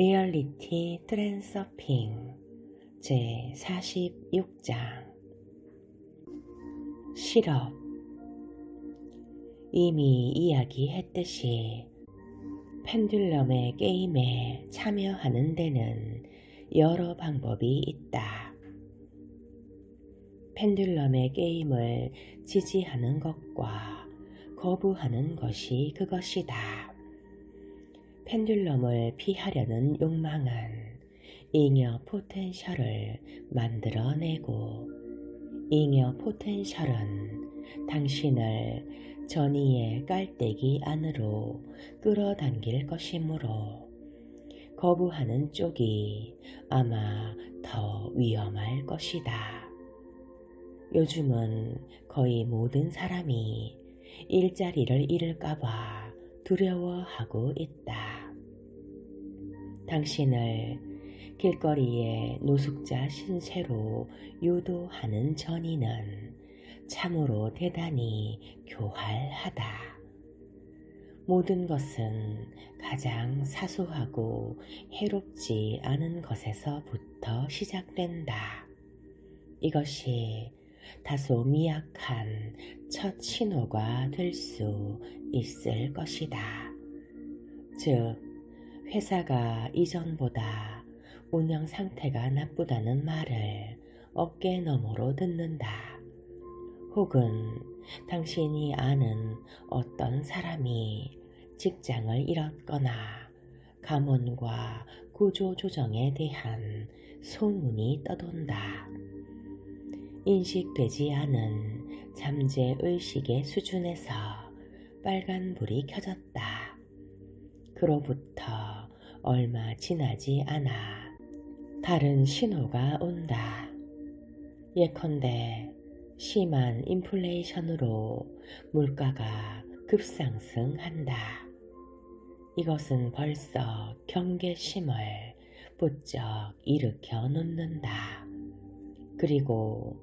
리얼리티 트랜서핑 제46장 실업. 이미 이야기했듯이 펜듈럼의 게임에 참여하는 데는 여러 방법이 있다. 펜듈럼의 게임을 지지하는 것과 거부하는 것이 그것이다. 펜듈럼을 피하려는 욕망은 잉여 포텐셜을 만들어내고, 잉여 포텐셜은 당신을 전이의 깔때기 안으로 끌어당길 것이므로 거부하는 쪽이 아마 더 위험할 것이다. 요즘은 거의 모든 사람이 일자리를 잃을까봐 두려워하고 있다. 당신을 길거리에 노숙자 신세로 유도하는 전이는 참으로 대단히 교활하다. 모든 것은 가장 사소하고 해롭지 않은 것에서부터 시작된다. 이것이 다소 미약한 첫 신호가 될 수 있을 것이다. 즉, 회사가 이전보다 운영 상태가 나쁘다는 말을 어깨너머로 듣는다. 혹은 당신이 아는 어떤 사람이 직장을 잃었거나 감원과 구조조정에 대한 소문이 떠돈다. 인식되지 않은 잠재의식의 수준에서 빨간불이 켜졌다. 그로부터 얼마 지나지 않아 다른 신호가 온다. 예컨대 심한 인플레이션으로 물가가 급상승한다. 이것은 벌써 경계심을 부쩍 일으켜 놓는다. 그리고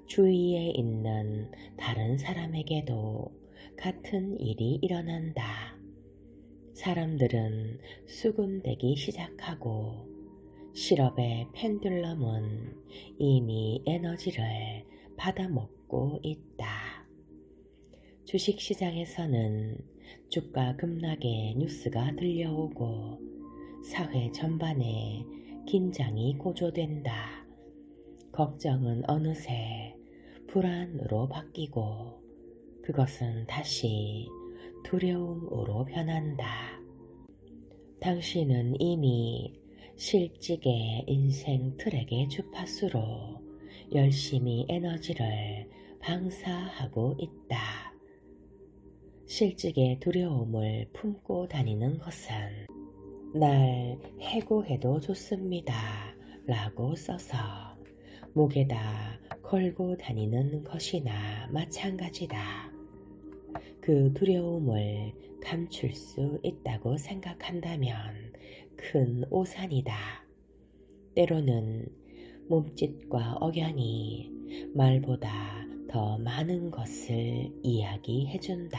주위에 있는 다른 사람에게도 같은 일이 일어난다. 사람들은 수군대기 시작하고, 실업의 펜듈럼은 이미 에너지를 받아먹고 있다. 주식시장에서는 주가 급락의 뉴스가 들려오고, 사회 전반에 긴장이 고조된다. 걱정은 어느새 불안으로 바뀌고, 그것은 다시 두려움으로 변한다. 당신은 이미 실직의 인생 트랙의 주파수로 열심히 에너지를 방사하고 있다. 실직의 두려움을 품고 다니는 것은 날 해고해도 좋습니다 라고 써서 목에다 걸고 다니는 것이나 마찬가지다. 그 두려움을 감출 수 있다고 생각한다면 큰 오산이다. 때로는 몸짓과 억양이 말보다 더 많은 것을 이야기해준다.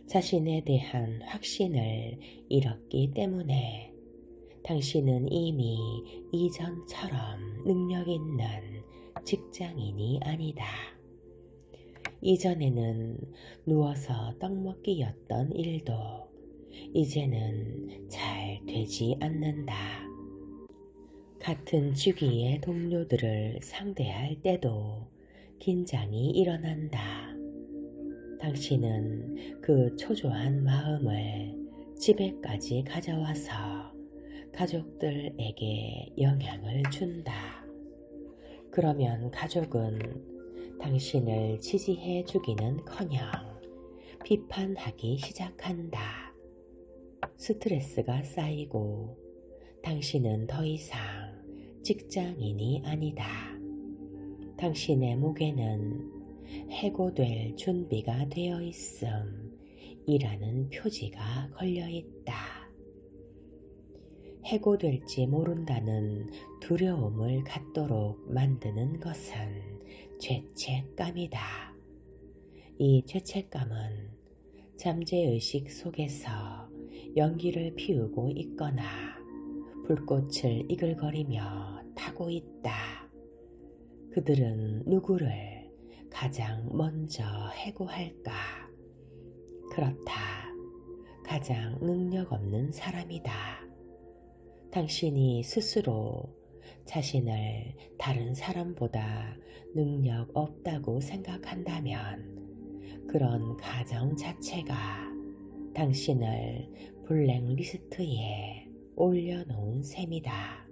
자신에 대한 확신을 잃었기 때문에 당신은 이미 이전처럼 능력 있는 직장인이 아니다. 이전에는 누워서 떡먹기였던 일도 이제는 잘 되지 않는다. 같은 주기의 동료들을 상대할 때도 긴장이 일어난다. 당신은 그 초조한 마음을 집에까지 가져와서 가족들에게 영향을 준다. 그러면 가족은 당신을 지지해 주기는커녕 비판하기 시작한다. 스트레스가 쌓이고 당신은 더 이상 직장인이 아니다. 당신의 목에는 해고될 준비가 되어 있음이라는 표지가 걸려 있다. 해고될지 모른다는 두려움을 갖도록 만드는 것은 죄책감이다. 이 죄책감은 잠재의식 속에서 연기를 피우고 있거나 불꽃을 이글거리며 타고 있다. 그들은 누구를 가장 먼저 해고할까? 그렇다. 가장 능력 없는 사람이다. 당신이 스스로 자신을 다른 사람보다 능력 없다고 생각한다면 그런 가정 자체가 당신을 블랙리스트에 올려놓은 셈이다.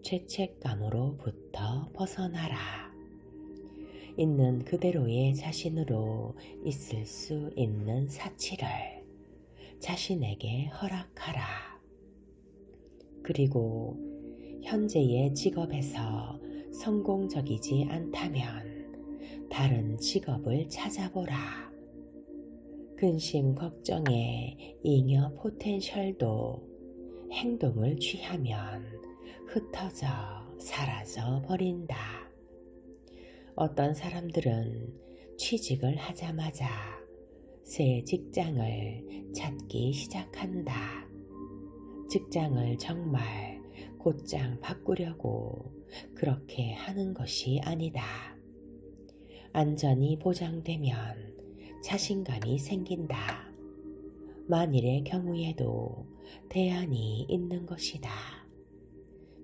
죄책감으로부터 벗어나라. 있는 그대로의 자신으로 있을 수 있는 사치를 자신에게 허락하라. 그리고 현재의 직업에서 성공적이지 않다면 다른 직업을 찾아보라. 근심 걱정에 잉여 포텐셜도 행동을 취하면 흩어져 사라져 버린다. 어떤 사람들은 취직을 하자마자 새 직장을 찾기 시작한다. 직장을 정말 곧장 바꾸려고 그렇게 하는 것이 아니다. 안전이 보장되면 자신감이 생긴다. 만일의 경우에도 대안이 있는 것이다.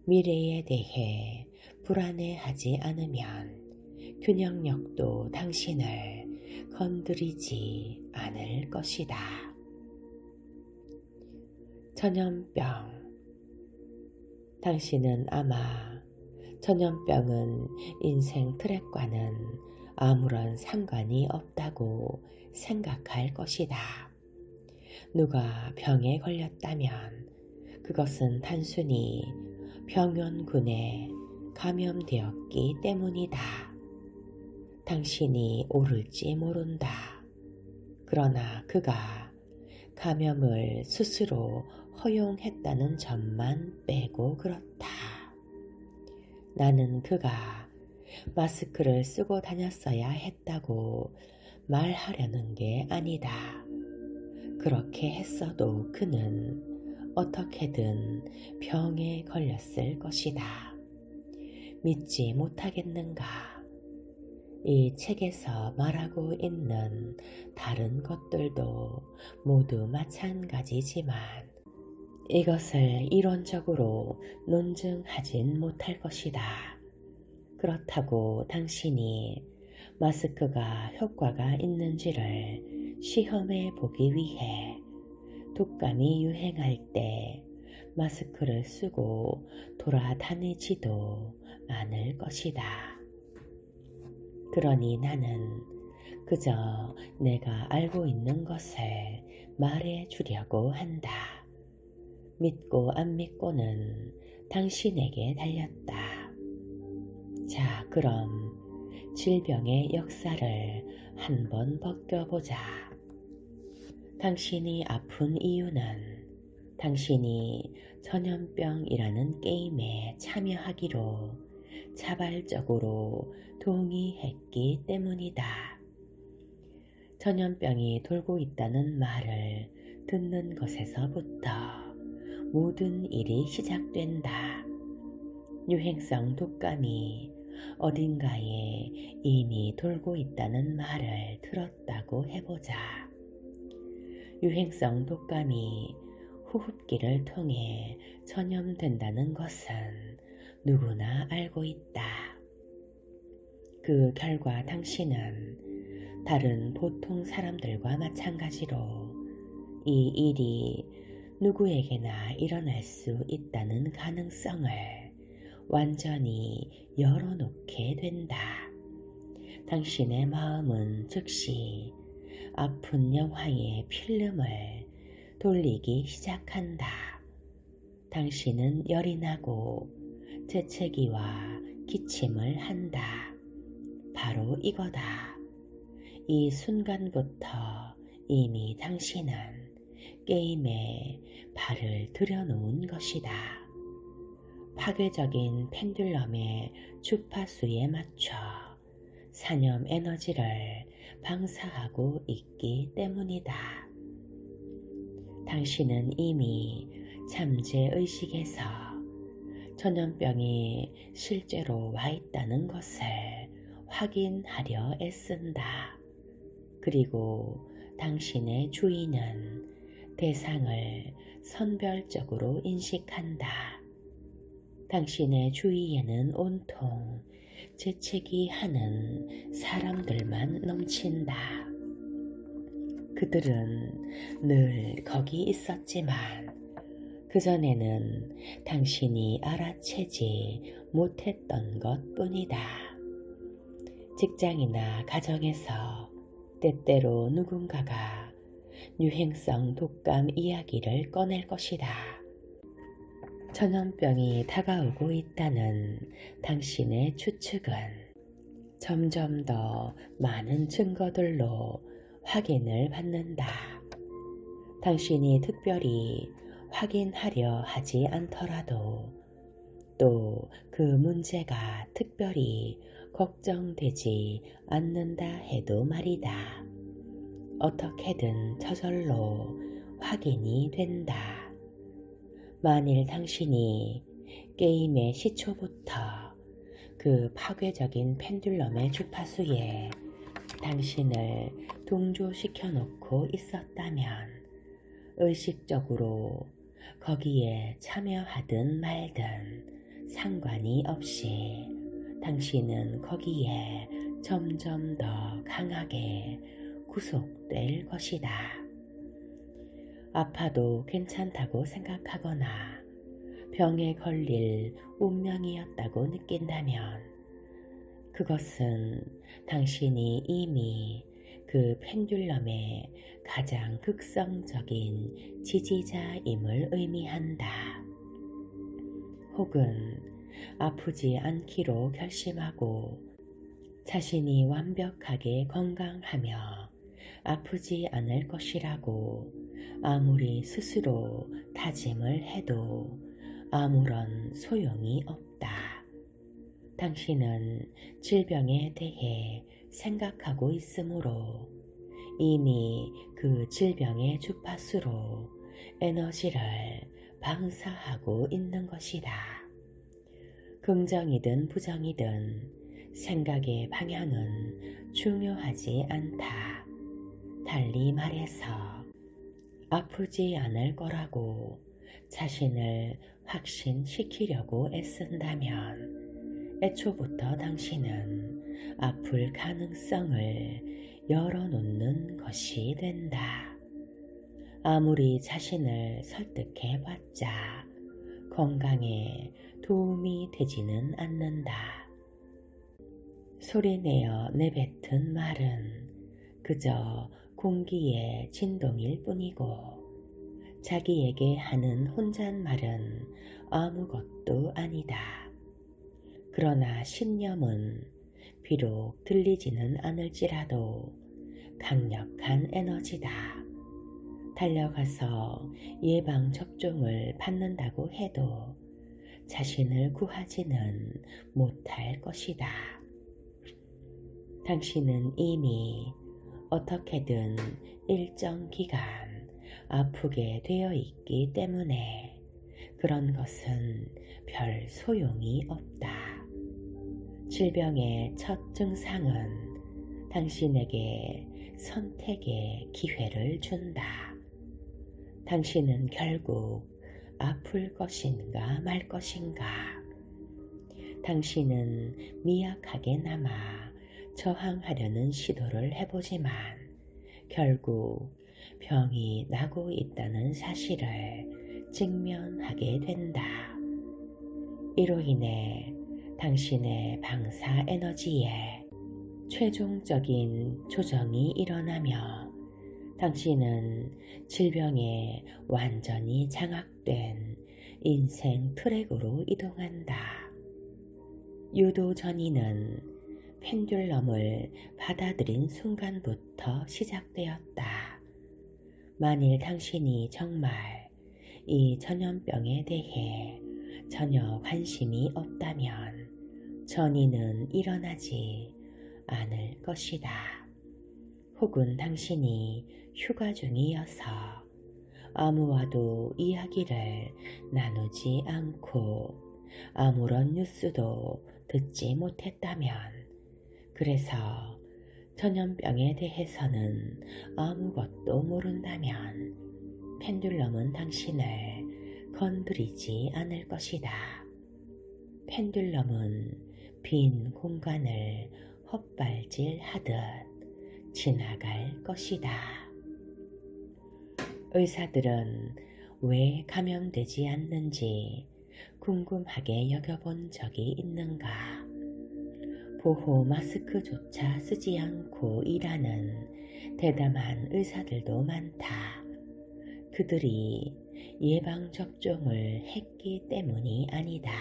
미래에 대해 불안해하지 않으면 균형력도 당신을 건드리지 않을 것이다. 전염병. 당신은 아마 전염병은 인생 트랙과는 아무런 상관이 없다고 생각할 것이다. 누가 병에 걸렸다면 그것은 단순히 병원군에 감염되었기 때문이다. 당신이 오를지 모른다. 그러나 그가 감염을 스스로 허용했다는 점만 빼고 그렇다. 나는 그가 마스크를 쓰고 다녔어야 했다고 말하려는 게 아니다. 그렇게 했어도 그는 어떻게든 병에 걸렸을 것이다. 믿지 못하겠는가? 이 책에서 말하고 있는 다른 것들도 모두 마찬가지지만 이것을 이론적으로 논증하진 못할 것이다. 그렇다고 당신이 마스크가 효과가 있는지를 시험해 보기 위해 독감이 유행할 때 마스크를 쓰고 돌아다니지도 않을 것이다. 그러니 나는 그저 내가 알고 있는 것을 말해 주려고 한다. 믿고 안 믿고는 당신에게 달렸다. 자, 그럼 질병의 역사를 한번 벗겨보자. 당신이 아픈 이유는 당신이 전염병이라는 게임에 참여하기로 자발적으로 동의했기 때문이다. 전염병이 돌고 있다는 말을 듣는 것에서부터 모든 일이 시작된다. 유행성 독감이 어딘가에 이미 돌고 있다는 말을 들었다고 해보자. 유행성 독감이 호흡기를 통해 전염된다는 것은 누구나 알고 있다. 그 결과 당신은 다른 보통 사람들과 마찬가지로 이 일이 누구에게나 일어날 수 있다는 가능성을 완전히 열어놓게 된다. 당신의 마음은 즉시 아픈 영화의 필름을 돌리기 시작한다. 당신은 열이 나고 재채기와 기침을 한다. 바로 이거다. 이 순간부터 이미 당신은 게임에 발을 들여놓은 것이다. 파괴적인 펜듈럼의 주파수에 맞춰 산염 에너지를 방사하고 있기 때문이다. 당신은 이미 잠재의식에서 전염병이 실제로 와 있다는 것을 확인하려 애쓴다. 그리고 당신의 주인은 대상을 선별적으로 인식한다. 당신의 주위에는 온통 재채기 하는 사람들만 넘친다. 그들은 늘 거기 있었지만 그전에는 당신이 알아채지 못했던 것 뿐이다. 직장이나 가정에서 때때로 누군가가 유행성 독감 이야기를 꺼낼 것이다. 전염병이 다가오고 있다는 당신의 추측은 점점 더 많은 증거들로 확인을 받는다. 당신이 특별히 확인하려 하지 않더라도 또 그 문제가 특별히 걱정되지 않는다 해도 말이다. 어떻게든 저절로 확인이 된다. 만일 당신이 게임의 시초부터 그 파괴적인 펜듈럼의 주파수에 당신을 동조시켜 놓고 있었다면 의식적으로 거기에 참여하든 말든 상관이 없이 당신은 거기에 점점 더 강하게 구속될 것이다. 아파도 괜찮다고 생각하거나 병에 걸릴 운명이었다고 느낀다면 그것은 당신이 이미 그 펜듈럼의 가장 극성적인 지지자임을 의미한다. 혹은 아프지 않기로 결심하고 자신이 완벽하게 건강하며 아프지 않을 것이라고 아무리 스스로 다짐을 해도 아무런 소용이 없다. 당신은 질병에 대해 생각하고 있으므로 이미 그 질병의 주파수로 에너지를 방사하고 있는 것이다. 긍정이든 부정이든 생각의 방향은 중요하지 않다. 달리 말해서 아프지 않을 거라고 자신을 확신시키려고 애쓴다면 애초부터 당신은 아플 가능성을 열어놓는 것이 된다. 아무리 자신을 설득해봤자 건강에 도움이 되지는 않는다. 소리내어 내뱉은 말은 그저 공기의 진동일 뿐이고 자기에게 하는 혼잣말은 아무것도 아니다. 그러나 신념은 비록 들리지는 않을지라도 강력한 에너지다. 달려가서 예방접종을 받는다고 해도 자신을 구하지는 못할 것이다. 당신은 이미 어떻게든 일정 기간 아프게 되어 있기 때문에 그런 것은 별 소용이 없다. 질병의 첫 증상은 당신에게 선택의 기회를 준다. 당신은 결국 아플 것인가 말 것인가. 당신은 미약하게나마 저항하려는 시도를 해보지만 결국 병이 나고 있다는 사실을 직면하게 된다. 이로 인해 당신의 방사 에너지에 최종적인 조정이 일어나며 당신은 질병에 완전히 장악된 인생 트랙으로 이동한다. 유도 전이는 펜듈럼을 받아들인 순간부터 시작되었다. 만일 당신이 정말 이 전염병에 대해 전혀 관심이 없다면 전이는 일어나지 않을 것이다. 혹은 당신이 휴가 중이어서 아무와도 이야기를 나누지 않고 아무런 뉴스도 듣지 못했다면, 그래서 전염병에 대해서는 아무것도 모른다면 펜듈럼은 당신을 건드리지 않을 것이다. 펜듈럼은 빈 공간을 헛발질하듯 지나갈 것이다. 의사들은 왜 감염되지 않는지 궁금하게 여겨본 적이 있는가? 보호 마스크조차 쓰지 않고 일하는 대담한 의사들도 많다. 그들이 예방접종을 했기 때문이 아니다.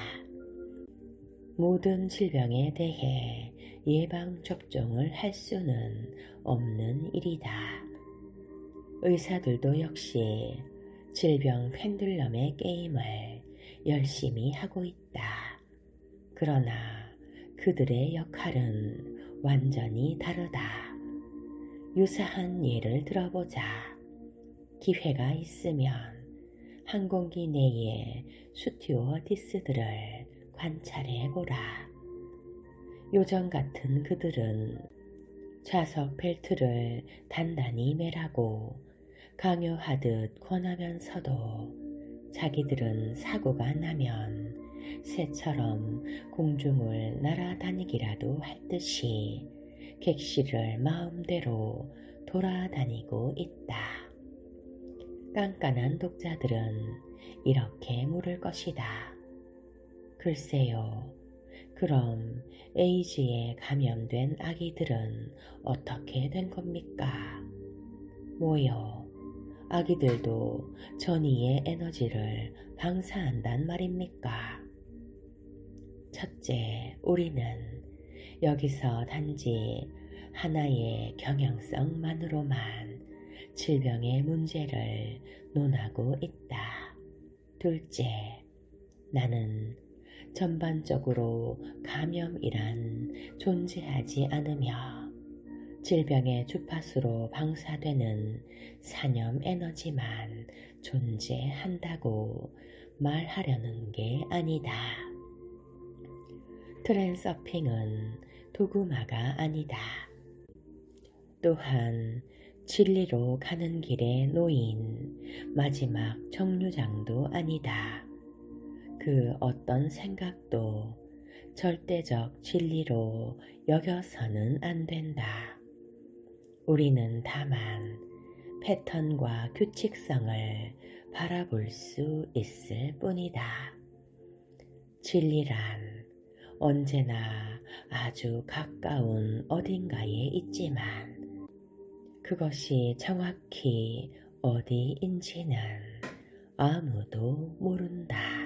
모든 질병에 대해 예방접종을 할 수는 없는 일이다. 의사들도 역시 질병 펜듈럼의 게임을 열심히 하고 있다. 그러나 그들의 역할은 완전히 다르다. 유사한 예를 들어보자. 기회가 있으면 항공기 내의 스튜어디스들을 관찰해보라. 요정 같은 그들은 좌석 벨트를 단단히 매라고 강요하듯 권하면서도 자기들은 사고가 나면 새처럼 공중을 날아다니기라도 할 듯이 객실을 마음대로 돌아다니고 있다. 깐깐한 독자들은 이렇게 물을 것이다. 글쎄요, 그럼 에이즈에 감염된 아기들은 어떻게 된 겁니까? 뭐요? 아기들도 전이의 에너지를 방사한단 말입니까? 첫째, 우리는 여기서 단지 하나의 경향성만으로만 질병의 문제를 논하고 있다. 둘째, 나는 전반적으로 감염이란 존재하지 않으며 질병의 주파수로 방사되는 산염 에너지만 존재한다고 말하려는 게 아니다. 트랜서핑은 도구마가 아니다. 또한 진리로 가는 길에 놓인 마지막 정류장도 아니다. 그 어떤 생각도 절대적 진리로 여겨서는 안 된다. 우리는 다만 패턴과 규칙성을 바라볼 수 있을 뿐이다. 진리란 언제나 아주 가까운 어딘가에 있지만 그것이 정확히 어디인지는 아무도 모른다.